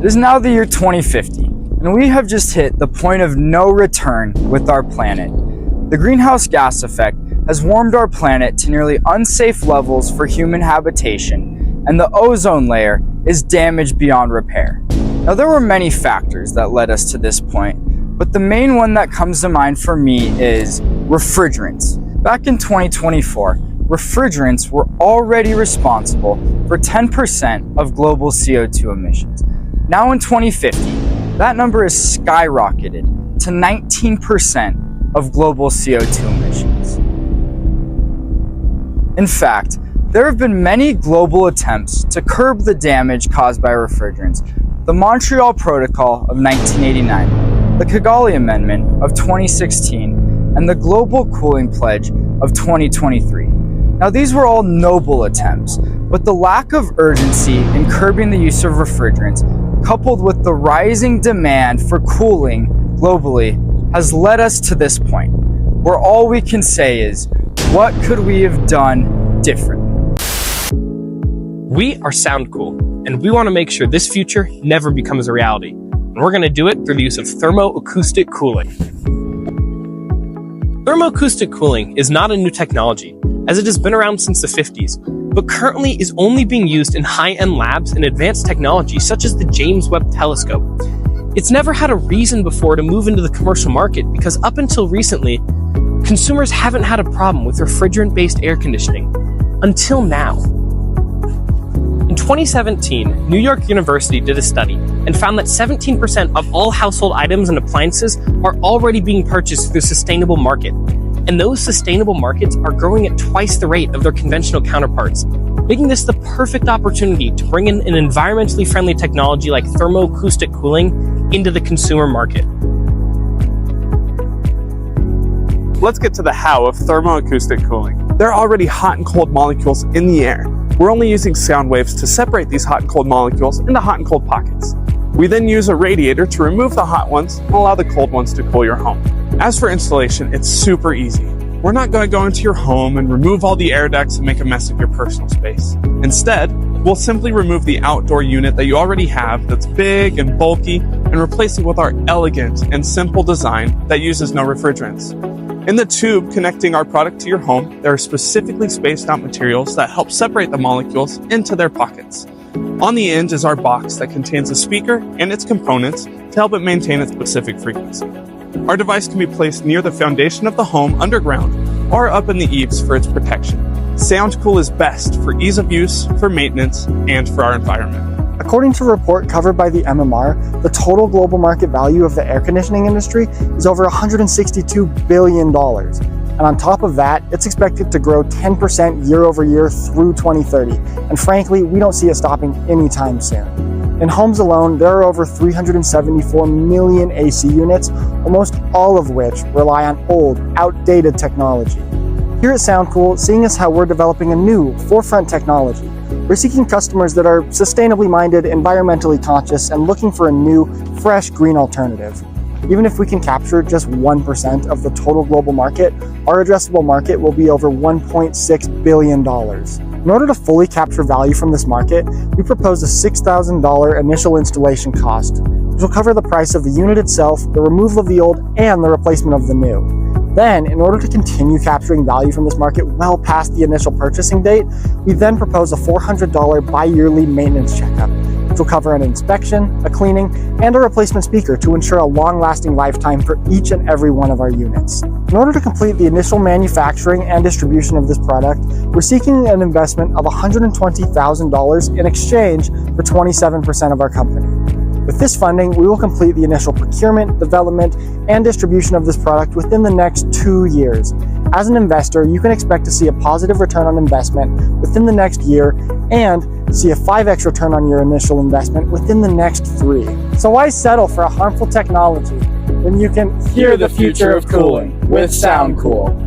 It is now the year 2050, and we have just hit the point of no return with our planet. The greenhouse gas effect has warmed our planet to nearly unsafe levels for human habitation, and the ozone layer is damaged beyond repair. Now, there were many factors that led us to this point, but the main one that comes to mind for me is refrigerants. Back in 2024, refrigerants were already responsible for 10% of global CO2 emissions. Now in 2050, that number has skyrocketed to 19% of global CO2 emissions. In fact, there have been many global attempts to curb the damage caused by refrigerants. The Montreal Protocol of 1989, the Kigali Amendment of 2016, and the Global Cooling Pledge of 2023. Now, these were all noble attempts, but the lack of urgency in curbing the use of refrigerants, coupled with the rising demand for cooling globally, has led us to this point, where all we can say is, what could we have done differently? We are SoundCool, and we want to make sure this future never becomes a reality. And we're going to do it through the use of thermoacoustic cooling. Thermoacoustic cooling is not a new technology, as it has been around since the 50s, but currently is only being used in high-end labs and advanced technology such as the James Webb Telescope. It's never had a reason before to move into the commercial market because up until recently, consumers haven't had a problem with refrigerant-based air conditioning. Until now. In 2017, New York University did a study and found that 17% of all household items and appliances are already being purchased through the sustainable market. And those sustainable markets are growing at twice the rate of their conventional counterparts, making this the perfect opportunity to bring in an environmentally friendly technology like thermoacoustic cooling into the consumer market. Let's get to the how of thermoacoustic cooling. There are already hot and cold molecules in the air. We're only using sound waves to separate these hot and cold molecules into hot and cold pockets. We then use a radiator to remove the hot ones and allow the cold ones to cool your home. As for installation, it's super easy. We're not going to go into your home and remove all the air ducts and make a mess of your personal space. Instead, we'll simply remove the outdoor unit that you already have that's big and bulky and replace it with our elegant and simple design that uses no refrigerants. In the tube connecting our product to your home, there are specifically spaced out materials that help separate the molecules into their pockets. On the end is our box that contains a speaker and its components to help it maintain its specific frequency. Our device can be placed near the foundation of the home underground or up in the eaves for its protection. SoundCool is best for ease of use, for maintenance, and for our environment. According to a report covered by the MMR, the total global market value of the air conditioning industry is over $162 billion. And on top of that, it's expected to grow 10% year over year through 2030. And frankly, we don't see it stopping anytime soon. In homes alone, there are over 374 million AC units, almost all of which rely on old, outdated technology. Here at SoundCool, seeing as how we're developing a new, forefront technology, we're seeking customers that are sustainably minded, environmentally conscious, and looking for a new, fresh, green alternative. Even if we can capture just 1% of the total global market, our addressable market will be over $1.6 billion. In order to fully capture value from this market, we propose a $6,000 initial installation cost, which will cover the price of the unit itself, the removal of the old, and the replacement of the new. Then, in order to continue capturing value from this market well past the initial purchasing date, we then propose a $400 bi-yearly maintenance checkup, which will cover an inspection, a cleaning, and a replacement speaker to ensure a long-lasting lifetime for each and every one of our units. In order to complete the initial manufacturing and distribution of this product, we're seeking an investment of $120,000 in exchange for 27% of our company. With this funding, we will complete the initial procurement, development, and distribution of this product within the next 2 years. As an investor, you can expect to see a positive return on investment within the next year and see a 5x return on your initial investment within the next 3. So why settle for a harmful technology when you can hear the future of cooling with SoundCool?